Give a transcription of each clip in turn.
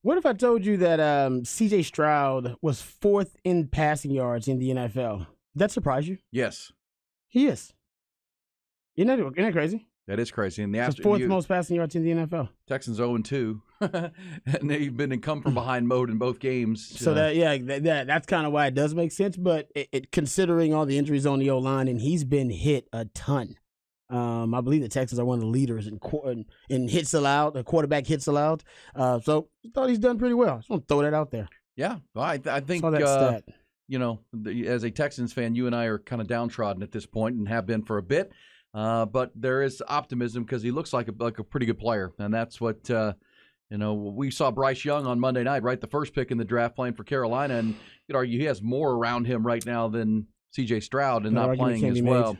What if I told you that C.J. Stroud was fourth in passing yards in the NFL? Did that surprise you? Yes, He is. Isn't that crazy? that is crazy. And It's the fourth most passing yards in the NFL. Texans 0-2, and they've been in come from behind mode in both games. So that's kind of why it does make sense. But considering all the injuries on the O-line, and he's been hit a ton. I believe the Texans are one of the leaders in hits allowed, quarterback hits allowed. So I thought he's done pretty well. I just want to throw that out there. Yeah, well, I think Saw that stat. as a Texans fan, you and I are kind of downtrodden at this point and have been for a bit. But there is optimism because he looks like a pretty good player, and that's what we saw Bryce Young on Monday night, right? The first pick in the draft playing for Carolina, and you'd argue he has more around him right now than C.J. Stroud and not playing as well.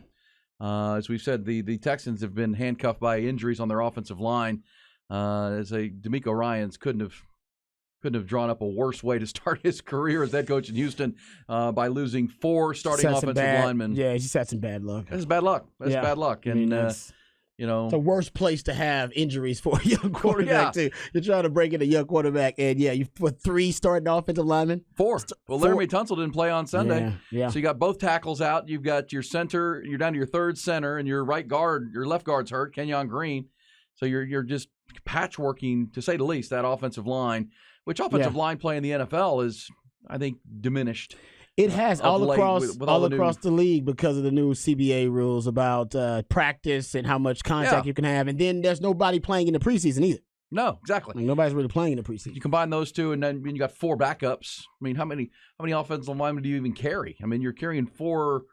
As we've said, the Texans have been handcuffed by injuries on their offensive line. D'Amico Ryans couldn't have drawn up a worse way to start his career as head coach in Houston by losing 4 starting offensive linemen. Yeah, he's had some bad luck. That's bad luck. That's bad luck. And it's the worst place to have injuries for a young quarterback, too. You're trying to break in a young quarterback, and, you put 3 starting offensive linemen. 4. Well, Laramie Tunsil didn't play on Sunday. Yeah. So you got both tackles out. You've got your center. You're down to your third center, and your left guard's hurt, Kenyon Green. So you're just patchworking, to say the least, that offensive line, which offensive line play in the NFL is, I think, diminished. It has all across the league because of the new CBA rules about practice and how much contact you can have. And then there's nobody playing in the preseason either. No, exactly. Like, nobody's really playing in the preseason. You combine those two, and then you got 4 backups. I mean, how many offensive linemen do you even carry? I mean, you're carrying 4.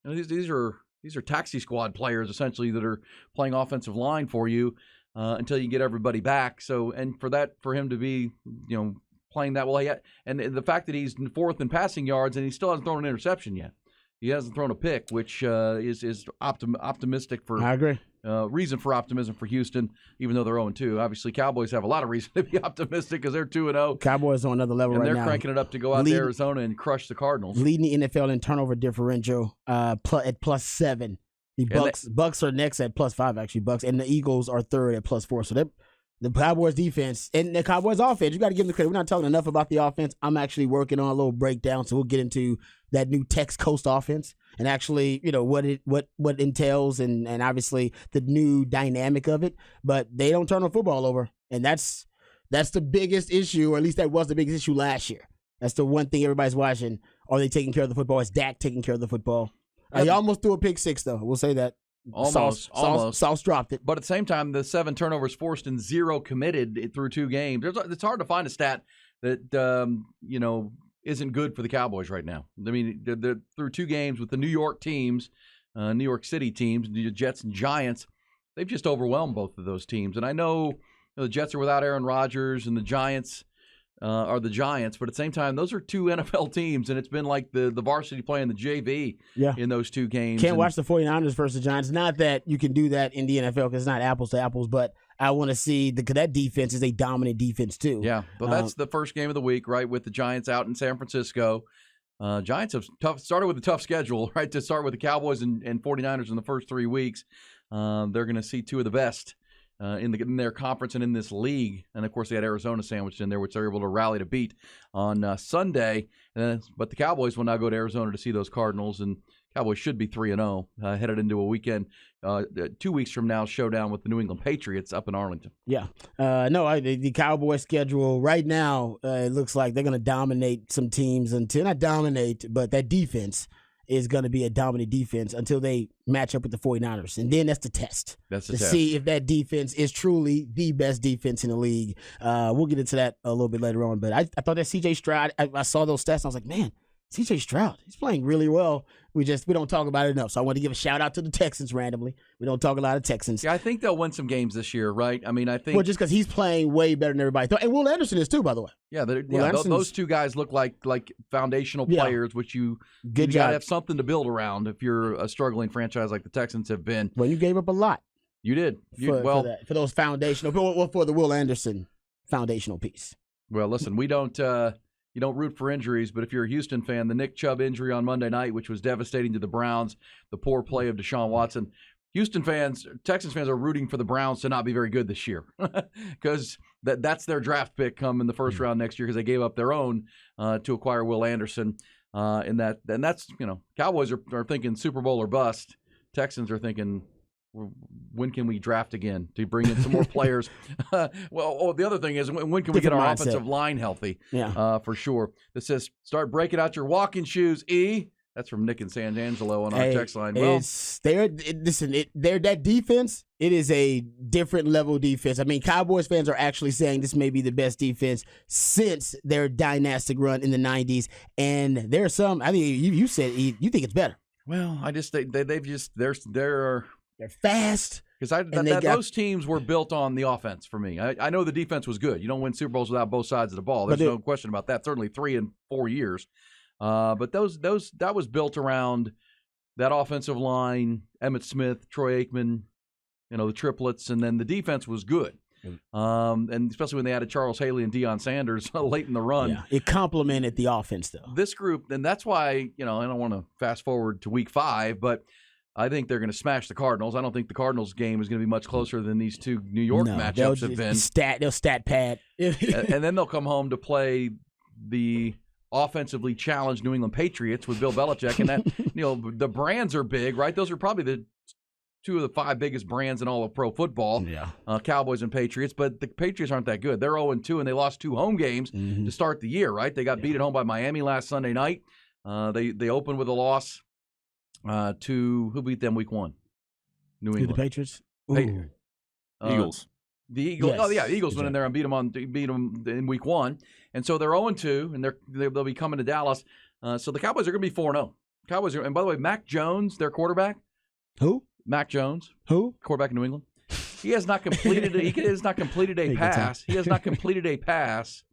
These are taxi squad players essentially that are playing offensive line for you until you get everybody back. So, and for him to be, playing that well, and the fact that he's 4th in passing yards and he still hasn't thrown an interception yet. He hasn't thrown a pick, which is optimistic for. I agree. Reason for optimism for Houston, even though they're 0-2. Obviously, Cowboys have a lot of reason to be optimistic because they're 2-0. Cowboys on another level right now. And they're cranking it up to go out to Arizona and crush the Cardinals. Leading the NFL in turnover differential at +7. The Bucks are next at +5, actually. Bucks, and the Eagles are third at +4. So the Cowboys defense and the Cowboys offense, you got to give them the credit. We're not talking enough about the offense. I'm actually working on a little breakdown, so we'll get into that new Tex Coast offense and actually, what it entails and obviously the new dynamic of it. But they don't turn the football over, and that's the biggest issue, or at least that was the biggest issue last year. That's the one thing everybody's watching. Are they taking care of the football? Is Dak taking care of the football? He almost threw a pick 6, though. We'll say that. Almost. Sauce dropped it. But at the same time, the 7 turnovers forced and 0 committed through 2 games. It's hard to find a stat that, isn't good for the Cowboys right now. I mean, they're through 2 games with the New York teams, New York City teams, the Jets and Giants. They've just overwhelmed both of those teams. And I know the Jets are without Aaron Rodgers and the Giants are the Giants, but at the same time, those are 2 NFL teams, and it's been like the varsity playing the JV in those 2 games. Can't watch the 49ers versus the Giants. Not that you can do that in the NFL because it's not apples to apples, but I want to see that defense is a dominant defense too. Yeah, well, that's the first game of the week, right, with the Giants out in San Francisco. Giants have started with a tough schedule, right, to start with the Cowboys and 49ers in the first 3 weeks. They're going to see 2 of the best in their conference and in this league. And, of course, they had Arizona sandwiched in there, which they're able to rally to beat on Sunday. But the Cowboys will now go to Arizona to see those Cardinals, and Cowboys should be 3-0 headed into a weekend 2 weeks from now showdown with the New England Patriots up in Arlington. Yeah. The Cowboys schedule right now, it looks like they're going to dominate some teams until, not dominate, but that defense is going to be a dominant defense until they match up with the 49ers. And then that's the test. That's the to test. See if that defense is truly the best defense in the league. We'll get into that a little bit later on. But I thought that C.J. Stroud, I saw those stats, and I was like, man, C.J. Stroud, he's playing really well. We don't talk about it enough. So I want to give a shout out to the Texans randomly. We don't talk a lot of Texans. Yeah, I think they'll win some games this year, right? I mean, I think. Well, just because he's playing way better than everybody thought. And Will Anderson is too, by the way. Yeah, those 2 guys look like foundational players, which you got to have something to build around if you're a struggling franchise like the Texans have been. Well, you gave up a lot. You did. For those foundational, for the Will Anderson foundational piece. Well, listen, we don't. You don't root for injuries, but if you're a Houston fan, the Nick Chubb injury on Monday night, which was devastating to the Browns, the poor play of Deshaun Watson, Texans fans are rooting for the Browns to not be very good this year because that's their draft pick come in the first round next year because they gave up their own to acquire Will Anderson. And that's Cowboys are thinking Super Bowl or bust. Texans are thinking, when can we draft again to bring in some more players? The other thing is, when can we get our offensive line healthy? Yeah, for sure. This says, start breaking out your walking shoes, E. That's from Nick and San Angelo on our text line. Well, they're that defense. It is a different level defense. I mean, Cowboys fans are actually saying this may be the best defense since their dynastic run in the 90s. And there are some, I think you said, you think it's better. Well, I just they're fast. Because those teams were built on the offense for me. I know the defense was good. You don't win Super Bowls without both sides of the ball. There's no question about that. Certainly 3 and 4 years. But that was built around that offensive line, Emmitt Smith, Troy Aikman, the triplets, and then the defense was good. And especially when they added Charles Haley and Deion Sanders late in the run. Yeah, it complemented the offense, though. This group, and that's why, I don't want to fast forward to week 5, but I think they're going to smash the Cardinals. I don't think the Cardinals game is going to be much closer than these two New York matchups have been. They'll stat pad. And then they'll come home to play the offensively challenged New England Patriots with Bill Belichick, and that the brands are big, right? Those are probably the 2 of the 5 biggest brands in all of pro football. Yeah, Cowboys and Patriots, but the Patriots aren't that good. They're 0-2, and they lost 2 home games to start the year, right? They got beat at home by Miami last Sunday night. They opened with a loss to who beat them week 1? New England. The Patriots. Eagles. The Eagles. Yes, the Eagles went in there and beat them in week 1, and so they're 0-2, and they'll be coming to Dallas. So the Cowboys are going to be 4-0. Cowboys are, and by the way, Mac Jones, their quarterback. Who? Mac Jones. Who? Quarterback in New England. He has not completed. He has not completed a pass. He has not completed a pass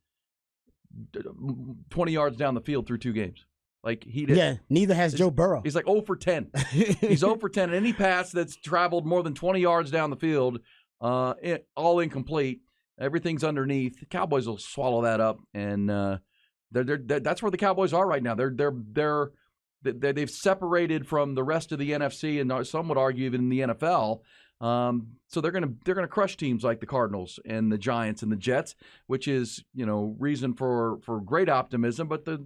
20 yards down the field through 2 games. Like he did. Yeah, neither has Joe Burrow. He's like 0 for 10. He's 0 for 10. And any pass that's traveled more than 20 yards down the field, all incomplete. Everything's underneath. The Cowboys will swallow that up, and that's where the Cowboys are right now. They've separated from the rest of the NFC, and some would argue even in the NFL. So they're gonna crush teams like the Cardinals and the Giants and the Jets, which is reason for great optimism. But the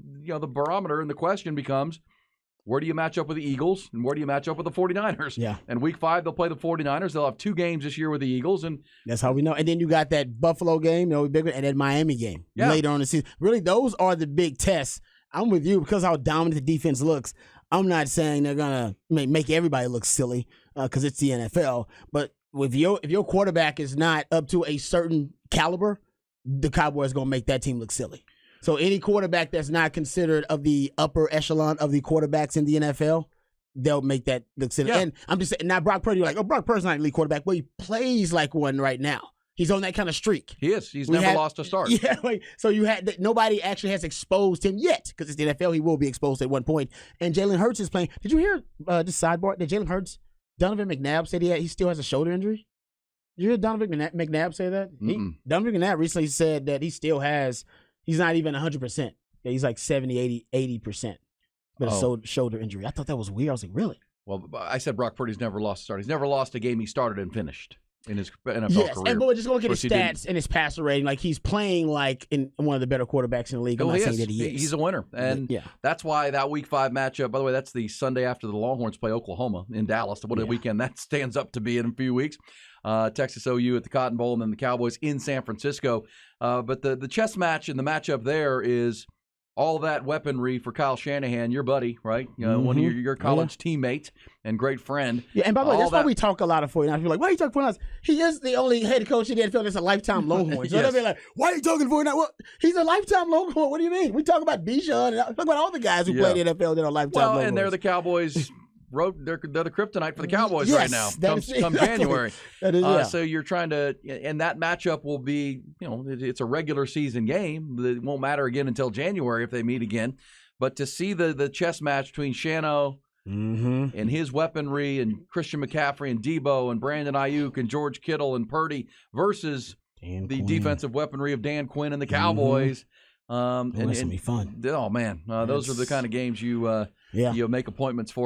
barometer and the question becomes, where do you match up with the Eagles and where do you match up with the 49ers? Yeah. And week 5 they'll play the 49ers. They'll have 2 games this year with the Eagles, and that's how we know. And then you got that Buffalo game, bigger, and that Miami game later on in the season. Really, those are the big tests. I'm with you because how dominant the defense looks. I'm not saying they're gonna make everybody look silly because it's the NFL. But if your quarterback is not up to a certain caliber, the Cowboys are gonna make that team look silly. So any quarterback that's not considered of the upper echelon of the quarterbacks in the NFL, they'll make that look silly. Yeah. And I'm just saying, now Brock Purdy, you're like, Brock Purdy's not an elite quarterback, but he plays like one right now. He's on that kind of streak. He is. He's never lost a start. Yeah. So nobody actually has exposed him yet because it's the NFL. He will be exposed at one point. And Jalen Hurts is playing. Did you hear this sidebar that Jalen Hurts, Donovan McNabb said he still has a shoulder injury? Did you hear Donovan McNabb say that? Donovan McNabb recently said that he still has. He's not even 100%. He's like 70, 80%. But a shoulder injury. I thought that was weird. I was like, really? Well, I said Brock Purdy's never lost a start. He's never lost a game he started and finished in his NFL career. And boy, just look at his stats and his passer rating. Like he's playing like in one of the better quarterbacks in the league. I'm not saying that he is. He's a winner, and that's why that Week 5 matchup. By the way, that's the Sunday after the Longhorns play Oklahoma in Dallas. What a weekend that stands up to be in a few weeks. Texas OU at the Cotton Bowl, and then the Cowboys in San Francisco. But the chess match and the matchup there is all that weaponry for Kyle Shanahan, your buddy, right? One of your college teammate and great friend. Yeah, and by the way, that's why we talk a lot of 49ers. People are like, why are you talking 49ers? He is the only head coach in the NFL that's a lifetime Longhorn. So they'll be like, why are you talking 49ers? Well, he's a lifetime Longhorn. What do you mean? We talk about Bijan and talk about all the guys who played in the NFL that are lifetime Longhorns. And they're the Cowboys. They're the kryptonite for the Cowboys right now. Come January. That is, so you're trying to, and that matchup will be, it's a regular season game. It won't matter again until January if they meet again. But to see the chess match between Shano and his weaponry and Christian McCaffrey and Debo and Brandon Ayuk and George Kittle and Purdy versus the defensive weaponry of Dan Quinn and the Cowboys. That's going to be fun. Oh, man. Those are the kind of games you make appointments for.